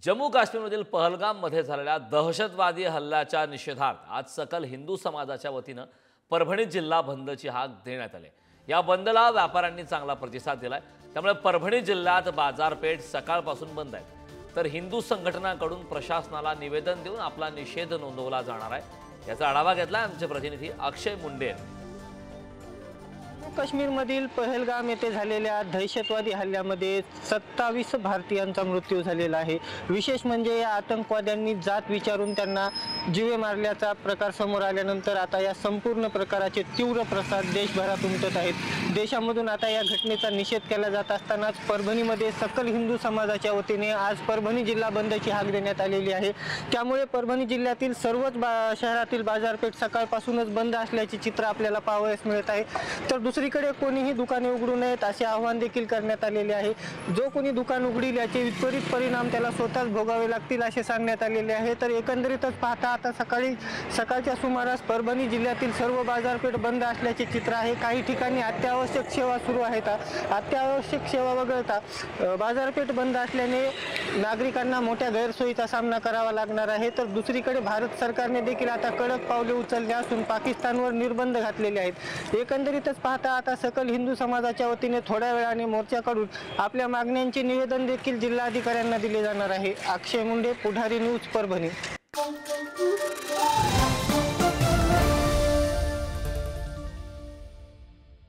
जम्मू काश्मीरमधील पहलगाममध्ये झालेल्या दहशतवादी हल्ल्याच्या निषेधार्थ आज सकल हिंदू समाजाच्या वतीनं परभणी जिल्हा बंदची हाक देण्यात आली। या बंदला व्यापाऱ्यांनी चांगला प्रतिसाद दिलाय। त्यामुळे परभणी जिल्ह्यात बाजारपेठ सकाळपासून बंद आहे। तर हिंदू संघटनांकडून प्रशासनाला निवेदन देऊन आपला निषेध नोंदवला जाणार आहे। याचा आढावा घेतला आमचे प्रतिनिधी अक्षय मुंडे यांनी। काश्मीरमधील पहलगाम येथे झालेल्या दहशतवादी हल्ल्यामध्ये 27 भारतीयांचा मृत्यू झालेला आहे। विशेष म्हणजे या आतंकवाद्यांनी जात विचारून त्यांना जीवे मारल्याचा प्रकार समोर आल्यानंतर आता या संपूर्ण प्रकाराचे तीव्र प्रसाद देशभरात उमटत आहेत। देशामधून आता या घटनेचा निषेध केला जात असतानाच परभणीमध्ये सकल हिंदू समाजाच्या वतीने आज परभणी जिल्हा बंदची हाक देण्यात आलेली आहे। त्यामुळे परभणी जिल्ह्यातील सर्वच शहरातील बाजारपेठ सकाळपासूनच बंद असल्याचे चित्र आपल्याला पाहावयास मिळत आहे। तर दुसरीकडे कोणीही दुकाने उघडू नयेत असे आवाहन देखील करण्यात आलेले आहे। जो कोणी दुकान उघडील याचे विपरीत परिणाम त्याला स्वतःच भोगावे लागतील असे सांगण्यात आलेले आहे। तर एकंदरीतच पाहता आता सकाळच्या सुमारास परभणी जिल्ह्यातील सर्व बाजारपेठ बंद असल्याचे चित्र आहे। काही ठिकाणी अत्यावश्यक सेवा सुरू आहेत। अत्यावश्यक सेवा वगळता बाजारपेठ बंद असल्याने नागरिकांना मोठ्या गैरसोयीचा सामना करावा लागणार आहे। तर दुसरीकडे भारत सरकारने देखील आता कडक पावले उचलली असून पाकिस्तानवर निर्बंध घातलेले आहेत। एकंदरीतच पाहता आता सकल हिंदू समाजाच्या वतीने थोड्या वेळाने मोर्चा काढून आपल्या मागण्यांचे निवेदन देखील जिल्हाधिकाऱ्यांना दिले जाणार आहे। अक्षय मुंडे, पुढारी न्यूज, परभणी।